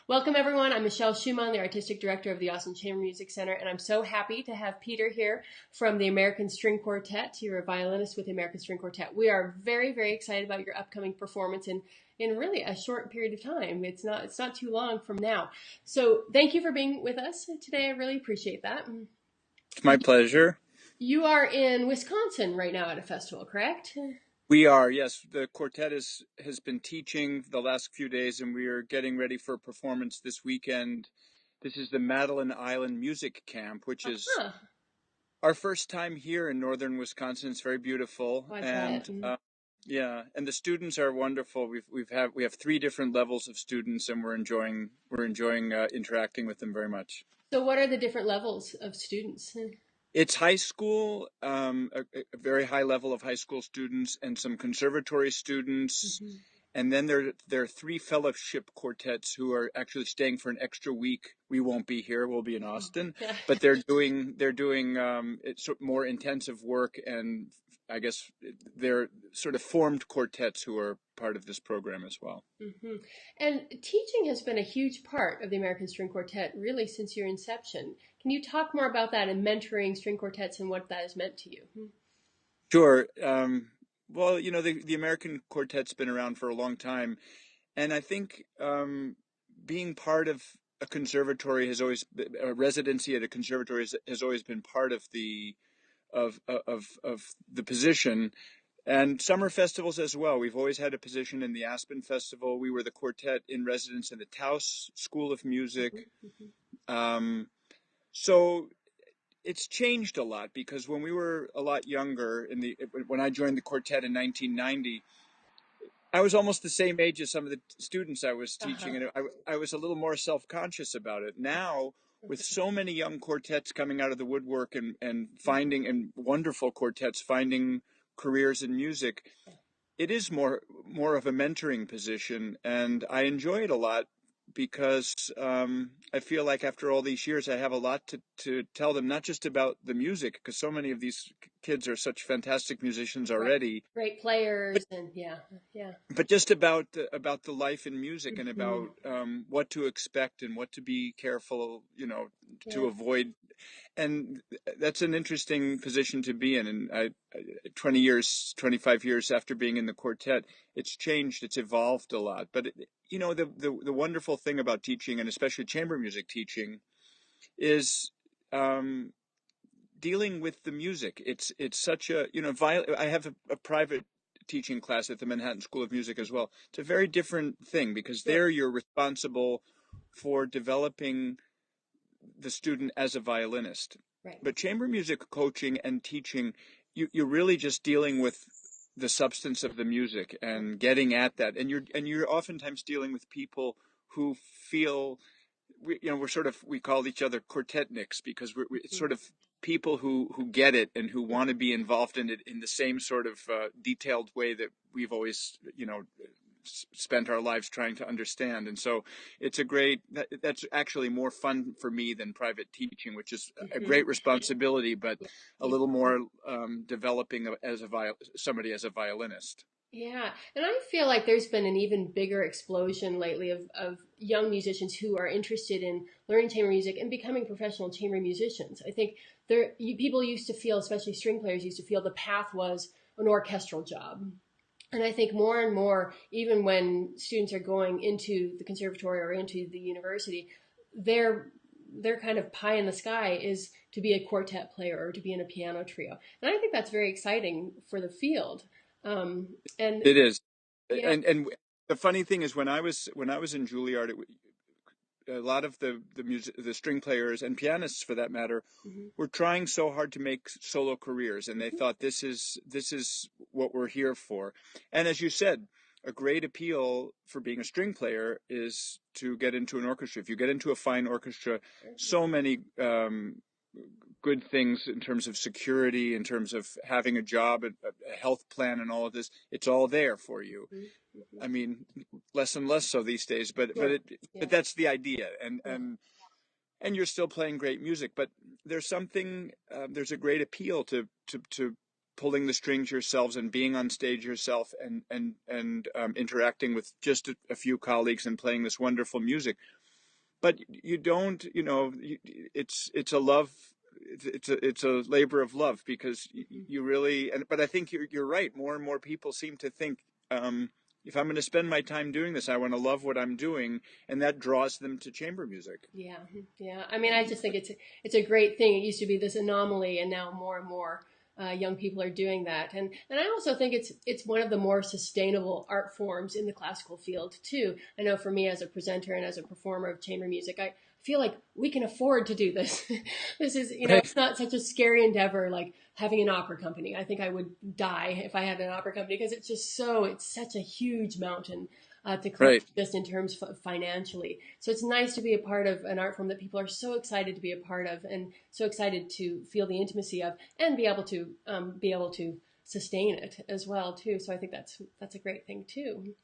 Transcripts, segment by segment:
Welcome, everyone. I'm Michelle Schumann, the Artistic Director of the Austin Chamber Music Center, and I'm so happy to have Peter here from the American String Quartet. You're a violinist with the American String Quartet. We are very, very excited about your upcoming performance in really a short period of time. It's not too long from now. So thank you for being with us today. I really appreciate that. It's my pleasure. You are in Wisconsin right now at a festival, correct? We are, yes. The quartet has been teaching the last few days, and we are getting ready for a performance this weekend. This is the Madeline Island Music Camp, which is our first time here in northern Wisconsin. It's very beautiful, and the students are wonderful. We have 3 different levels of students, and we're enjoying interacting with them very much. So, what are the different levels of students? It's high school, a very high level of high school students, and some conservatory students, and then there are 3 fellowship quartets who are actually staying for an extra week. We won't be here; we'll be in Austin, but they're doing it's more intensive work, and I guess they're sort of formed quartets who are part of this program as well. And teaching has been a huge part of the American String Quartet really since your inception. Can you talk more about that and mentoring string quartets and what that has meant to you? Sure. Well, the American Quartet's been around for a long time, and I think being part of a conservatory a residency at a conservatory has always been part of the position, and summer festivals as well. We've always had a position in the Aspen Festival. We were the quartet in residence in the Taos School of Music. So it's changed a lot, because when we were a lot younger, when I joined the quartet in 1990, I was almost the same age as some of the students I was teaching, and I was a little more self-conscious about it. Now, with so many young quartets coming out of the woodwork and wonderful quartets finding careers in music, it is more of a mentoring position, and I enjoy it a lot, because I feel like after all these years, I have a lot to tell them, not just about the music, because so many of these kids are such fantastic musicians already. Great players, but just about the life in music, and about what to expect and what to be careful, to avoid. And that's an interesting position to be in. And 25 years after being in the quartet, it's changed, it's evolved a lot. But the wonderful thing about teaching, and especially chamber music teaching, is dealing with the music. It's such a I have a private teaching class at the Manhattan School of Music as well. It's a very different thing, because there you're responsible for developing the student as a violinist. Right. But chamber music coaching and teaching, you're really just dealing with the substance of the music and getting at that. And you're oftentimes dealing with people who feel, we call each other quartetniks, because it's sort of people who get it and who want to be involved in it in the same sort of detailed way that we've always, spent our lives trying to understand. And so it's that's actually more fun for me than private teaching, which is a great responsibility, but a little more developing as somebody as a violinist. Yeah, and I feel like there's been an even bigger explosion lately of young musicians who are interested in learning chamber music and becoming professional chamber musicians. I think people used to feel, especially string players, used to feel the path was an orchestral job. And I think more and more, even when students are going into the conservatory or into the university, their kind of pie in the sky is to be a quartet player or to be in a piano trio. And I think that's very exciting for the field. And it is. Yeah. And the funny thing is, when I was in Juilliard, a lot of the string players and pianists, for that matter, were trying so hard to make solo careers, and they thought this is what we're here for. And as you said, a great appeal for being a string player is to get into an orchestra. If you get into a fine orchestra, so many good things in terms of security, in terms of having a job, a health plan, and all of this. It's all there for you. I mean, less and less so these days, but that's the idea, and you're still playing great music. But there's a great appeal to pulling the strings yourselves and being on stage yourself and interacting with just a few colleagues and playing this wonderful music. but you don't, it's a love. It's a labor of love because you really, but I think you're right. More and more people seem to think, if I'm going to spend my time doing this, I want to love what I'm doing, and that draws them to chamber music. Yeah, yeah. I mean, I just think it's a great thing. It used to be this anomaly, and now more and more young people are doing that. And I also think it's one of the more sustainable art forms in the classical field too. I know for me as a presenter and as a performer of chamber music, I feel like we can afford to do this. This is, Right. it's not such a scary endeavor like having an opera company. I think I would die if I had an opera company because it's such a huge mountain to climb Right. just in terms of financially. So it's nice to be a part of an art form that people are so excited to be a part of and so excited to feel the intimacy of and be able to sustain it as well too. So I think that's a great thing too.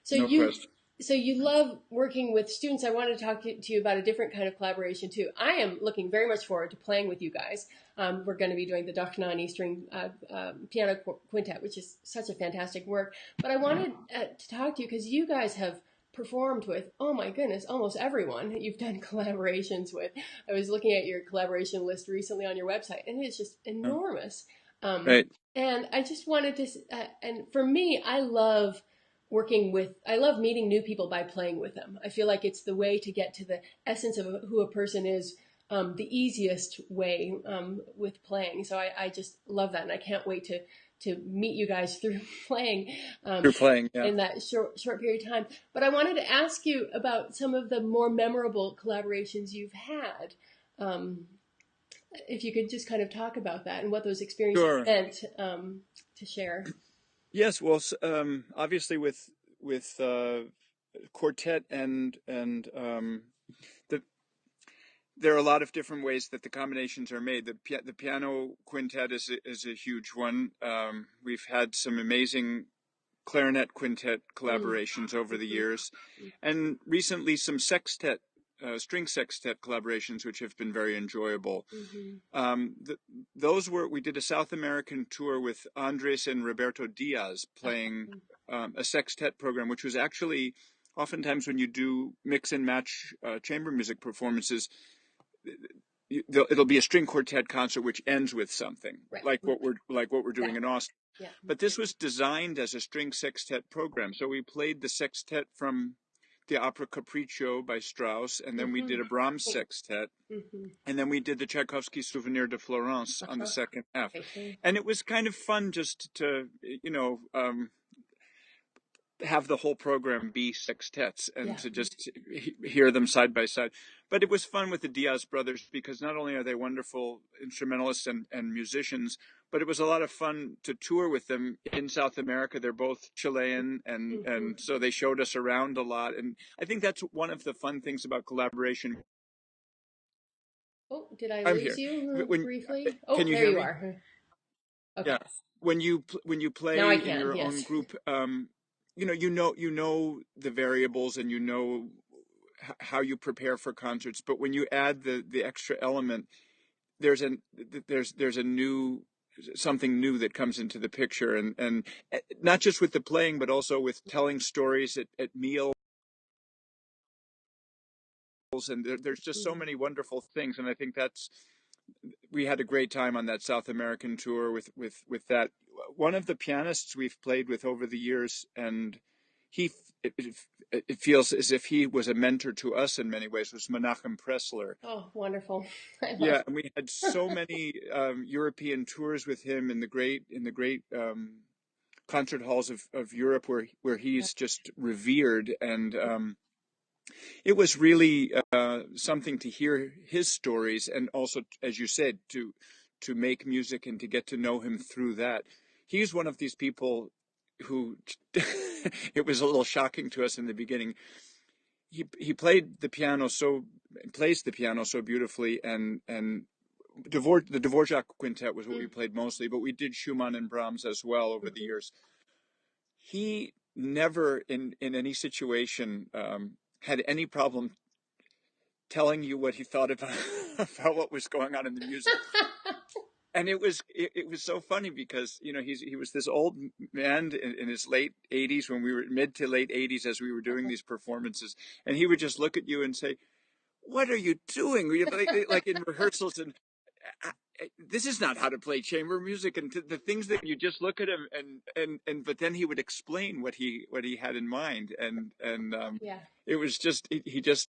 So No you question. so you love working with students. I want to talk to you about a different kind of collaboration too. I am looking very much forward to playing with you guys. We're going to be doing the Dochnani string piano quintet, which is such a fantastic work. But I wanted to talk to you because you guys have performed with, oh my goodness, almost everyone you've done collaborations with. I was looking at your collaboration list recently on your website, and it's just enormous. Right. And I just wanted to, and for me, I love meeting new people by playing with them. I feel like it's the way to get to the essence of who a person is, the easiest way with playing. So I just love that. And I can't wait to meet you guys through playing You're playing, yeah. in that short period of time. But I wanted to ask you about some of the more memorable collaborations you've had. If you could just kind of talk about that and what those experiences Sure. meant to share. Yes, well, obviously with Quartet and the there are a lot of different ways that the combinations are made. The piano quintet is a huge one. We've had some amazing clarinet quintet collaborations over the years, and recently some sextet. String sextet collaborations, which have been very enjoyable. We did a South American tour with Andres and Roberto Diaz playing a sextet program, which was actually oftentimes when you do mix and match chamber music performances, it'll be a string quartet concert which ends with something like what we're doing in Austin. Yeah. But this was designed as a string sextet program, so we played the sextet from the opera Capriccio by Strauss, and then we did a Brahms sextet, and then we did the Tchaikovsky Souvenir de Florence on the second half. And it was kind of fun just to, have the whole program be sextets and to just hear them side by side. But it was fun with the Diaz brothers because not only are they wonderful instrumentalists and musicians, but it was a lot of fun to tour with them in South America. They're both Chilean, and so they showed us around a lot. And I think that's one of the fun things about collaboration. Oh, did I I'm lose here. you briefly? Oh, can you there hear you me? are. Okay. Yeah. When you play Now I in can, your yes. own group, you know the variables and you know how you prepare for concerts. But when you add the extra element, there's a new something new that comes into the picture, and not just with the playing, but also with telling stories at meals. And there's just so many wonderful things, and I think we had a great time on that South American tour with that. One of the pianists we've played with over the years, and it feels as if he was a mentor to us in many ways, was Menachem Pressler. Oh, wonderful! Yeah, and we had so many European tours with him in the great concert halls of Europe, where he's just revered, and it was really something to hear his stories, and also, as you said, to make music and to get to know him through that. He's one of these people who it was a little shocking to us in the beginning. He plays the piano so beautifully, and the Dvorak quintet was what we played mostly, but we did Schumann and Brahms as well over the years. He never in any situation had any problem telling you what he thought about what was going on in the music. And it was so funny because he was this old man in his late 80s, when we were mid to late 80s, as we were doing these performances, and he would just look at you and say, what are you doing? Like in rehearsals, and this is not how to play chamber music. And the things that you just look at him, but then he would explain what he had in mind, and it was just he just.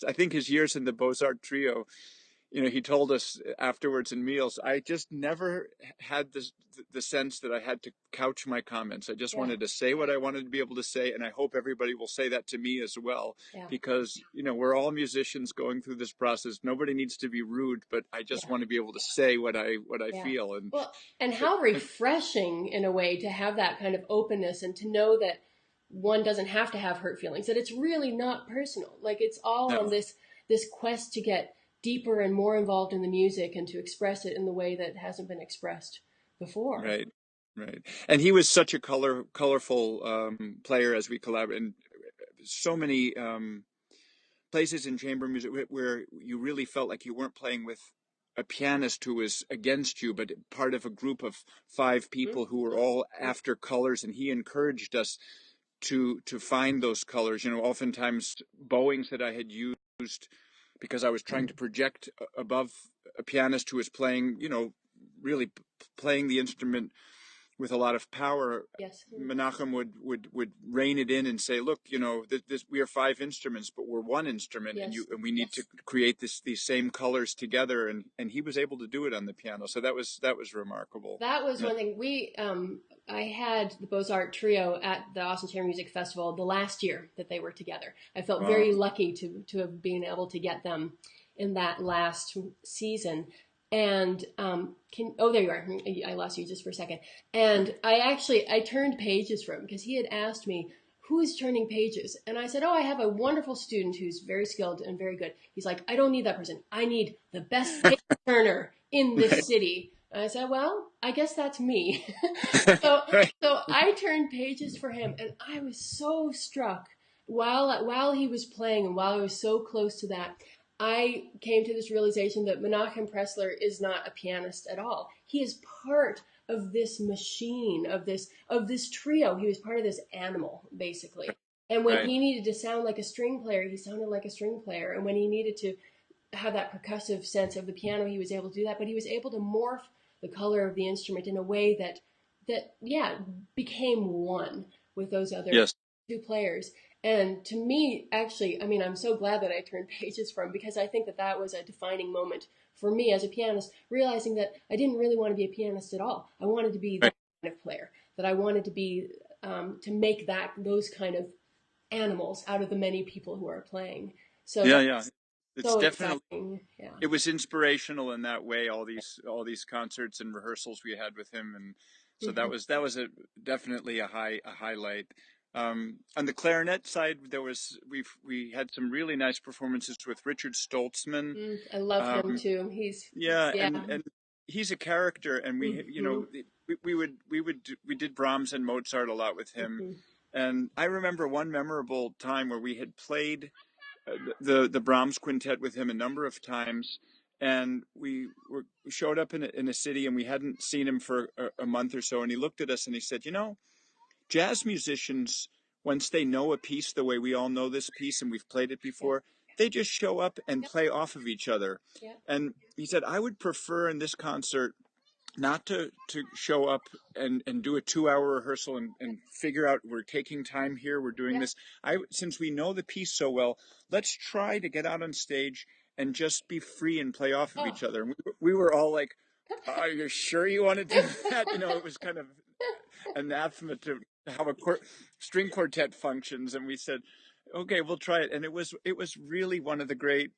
I think his years in the Bose Art Trio, he told us afterwards in meals, I just never had the sense that I had to couch my comments. I just wanted to say what I wanted to be able to say, and I hope everybody will say that to me as well, because, we're all musicians going through this process. Nobody needs to be rude, but I just want to be able to say what I feel. And how refreshing, in a way, to have that kind of openness and to know that one doesn't have to have hurt feelings, that it's really not personal. Like, it's all on this quest to get deeper and more involved in the music and to express it in the way that hasn't been expressed before. Right. And he was such a colorful player as we collaborated. And so many places in chamber music where you really felt like you weren't playing with a pianist who was against you, but part of a group of 5 people who were all after colors, and he encouraged us to find those colors. Oftentimes bowings that I had used because I was trying to project above a pianist who was playing, really playing the instrument with a lot of power. Yes. Menachem would rein it in and say, look, we are 5 instruments, but we're one instrument, and we need to create these same colors together. And he was able to do it on the piano. So that was remarkable. That was one thing. I had the Bose Art Trio at the Austin Chamber Music Festival the last year that they were together. I felt very lucky to have been able to get them in that last season. And there you are. I lost you just for a second. And I turned pages for him because he had asked me, who is turning pages? And I said, I have a wonderful student who's very skilled and very good. He's like, I don't need that person. I need the best page turner in this city. And I said, well, I guess that's me. So I turned pages for him, and I was so struck while he was playing and while I was so close to that. I came to this realization that Menachem Pressler is not a pianist at all. He is part of this machine, of this trio. He was part of this animal, basically. And when he needed to sound like a string player, he sounded like a string player. And when he needed to have that percussive sense of the piano, he was able to do that. But he was able to morph the color of the instrument in a way that became one with those other 2 players. And to me, actually, I'm so glad that I turned pages for him, because I think that was a defining moment for me as a pianist, realizing that I didn't really want to be a pianist at all. I wanted to be that kind of player, that I wanted to be, to make those kind of animals out of the many people who are playing. So it's so definitely exciting. It was inspirational in that way. All these concerts and rehearsals we had with him, and so that was definitely a highlight. On the clarinet side, we had some really nice performances with Richard Stoltzman. I love him too. And he's a character, and we did Brahms and Mozart a lot with him. And I remember one memorable time where we had played the Brahms quintet with him a number of times, and we showed up in a city, and we hadn't seen him for a month or so, and he looked at us and he said, jazz musicians, once they know a piece the way we all know this piece and we've played it before, they just show up and play off of each other. And he said, I would prefer in this concert not to show up and do a 2-hour rehearsal and figure out we're taking time here, we're doing this. Since we know the piece so well, let's try to get out on stage and just be free and play off of each other. And we were all like, are you sure you want to do that? It was kind of anathema to how a string quartet functions, and we said, okay, we'll try it. And it was really one of the great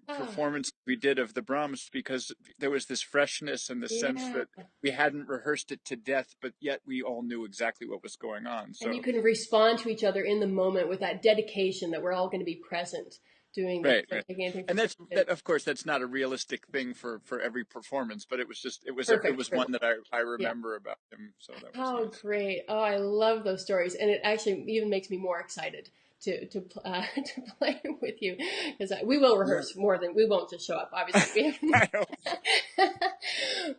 performances we did of the Brahms, because there was this freshness and the sense that we hadn't rehearsed it to death, but yet we all knew exactly what was going on. So. And you could respond to each other in the moment with that dedication that we're all going to be present doing that. Right. And that, of course, that's not a realistic thing for every performance, but it was one that I remember about him. So that was nice. Great. I love those stories. And it actually even makes me more excited to play with you, because we will rehearse more than we won't just show up. Obviously, I hope so.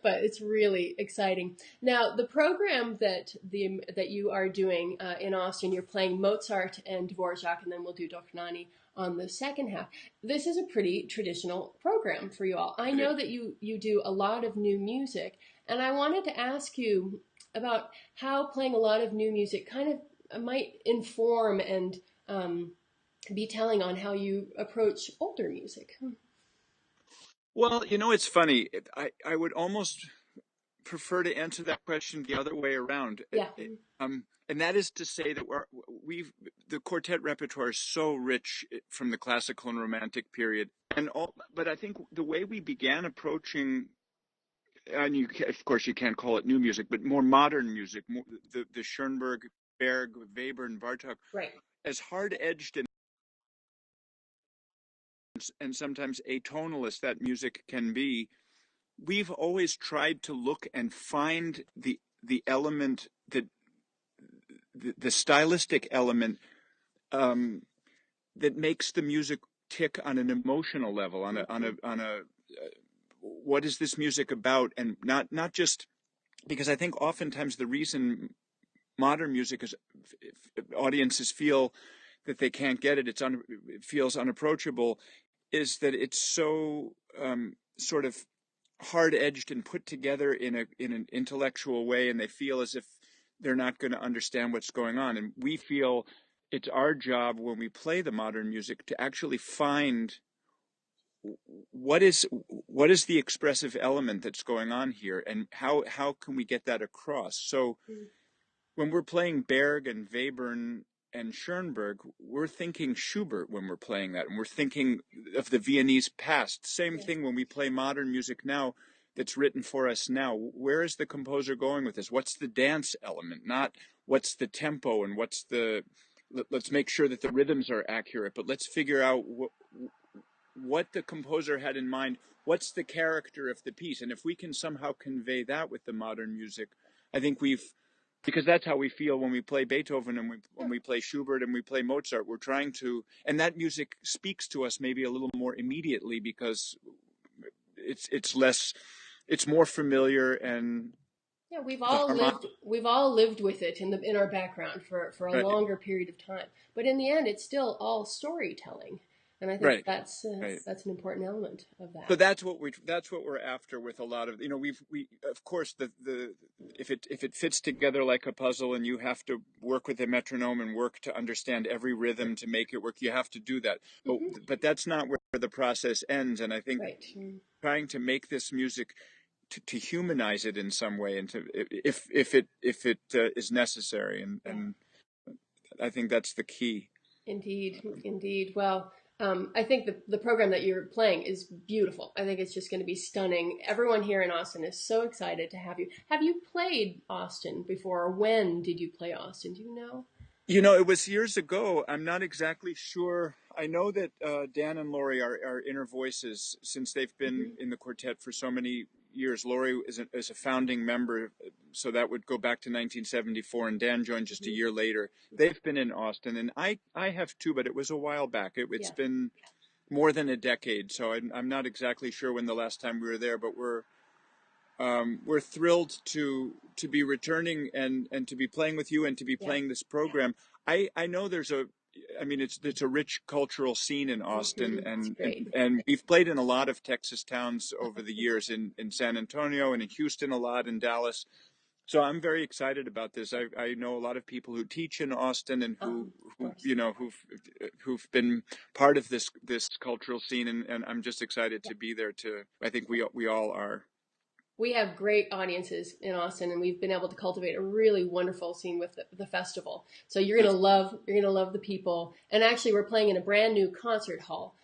but it's really exciting. Now, the program that you are doing in Austin, you're playing Mozart and Dvorak, and then we'll do Dochnani on the second half. This is a pretty traditional program for you all. I know that you do a lot of new music, and I wanted to ask you about how playing a lot of new music kind of might inform and be telling on how you approach older music. Well, it's funny. I would almost prefer to answer that question the other way around. Yeah. And that is to say that the quartet repertoire is so rich from the classical and romantic period, but I think the way we began approaching, and of course you can't call it new music, but more modern music, the Schoenberg, Berg, Weber, and Bartok, right, as hard-edged and sometimes atonal as that music can be, we've always tried to look and find the element that the stylistic element that makes the music tick on an emotional level, on a what is this music about, and not just because I think oftentimes the reason modern music is audiences feel that they can't get it, it feels unapproachable, is that it's so sort of hard-edged and put together in an intellectual way, and they feel as if they're not going to understand what's going on. And we feel it's our job when we play the modern music to actually find what is the expressive element that's going on here, and how can we get that across. So when we're playing Berg and Webern and Schoenberg, we're thinking Schubert when we're playing that, and we're thinking of the Viennese past. Same thing when we play modern music now that's written for us now. Where is the composer going with this? What's the dance element? Not what's the tempo and let's make sure that the rhythms are accurate, but let's figure out what the composer had in mind. What's the character of the piece? And if we can somehow convey that with the modern music, I think because that's how we feel when we play Beethoven and when we play Schubert and we play Mozart. We're trying to, and that music speaks to us maybe a little more immediately because it's more familiar, and we've all lived with it in our background for a longer period of time. But in the end, it's still all storytelling. And I think that's an important element of that. So that's what we're after with a lot of, we of course if it fits together like a puzzle and you have to work with the metronome and work to understand every rhythm to make it work, you have to do that. But that's not where the process ends. And I think trying to make this music to humanize it in some way, and to if it is necessary, and I think that's the key. Indeed. Well, I think the program that you're playing is beautiful. I think it's just going to be stunning. Everyone here in Austin is so excited to have you. Have you played Austin before? Or when did you play Austin? Do you know? It was years ago. I'm not exactly sure. I know that Dan and Laurie are inner voices since they've been in the quartet for so many years. Laurie is a founding member, so that would go back to 1974, and Dan joined just a year later. They've been in Austin, and I have too, but it was a while back. It's been more than a decade, so I'm not exactly sure when the last time we were there, but we're thrilled to be returning and to be playing with you and to be playing this program. I know it's a rich cultural scene in Austin, and we've played in a lot of Texas towns over the years, in San Antonio and in Houston a lot, in Dallas. So I'm very excited about this. I know a lot of people who teach in Austin and who've been part of this cultural scene, and I'm just excited to be there too. I think we all are. We have great audiences in Austin, and we've been able to cultivate a really wonderful scene with the festival. So you're gonna love the people. And actually, we're playing in a brand new concert hall,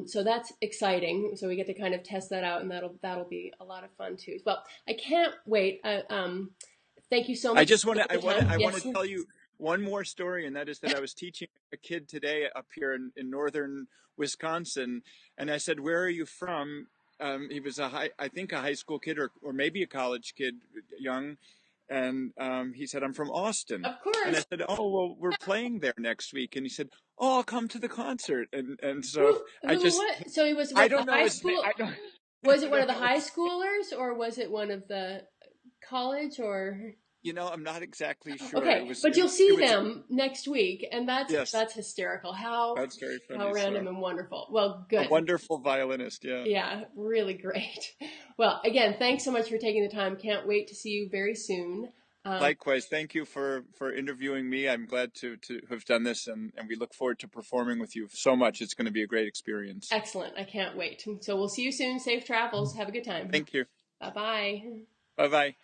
so that's exciting. So we get to kind of test that out, and that'll be a lot of fun too. Well, I can't wait. Thank you so much. I want to tell you one more story, and that is that I was teaching a kid today up here in northern Wisconsin, and I said, "Where are you from?" He was I think a high school kid or maybe a college kid, young, And he said, I'm from Austin. Of course. And I said, oh, well, we're playing there next week. And he said, oh, I'll come to the concert. And so So he was I don't the know high his school. name. Was it one of the high schoolers, or was it one of the college, or? I'm not exactly sure. Okay, but you'll see them next week, and that's hysterical. That's very funny. How random and wonderful. Well, good. A wonderful violinist, yeah. Yeah, really great. Well, again, thanks so much for taking the time. Can't wait to see you very soon. Likewise, thank you for interviewing me. I'm glad to have done this, and we look forward to performing with you so much. It's going to be a great experience. Excellent. I can't wait. So we'll see you soon. Safe travels. Have a good time. Thank you. Bye-bye. Bye-bye.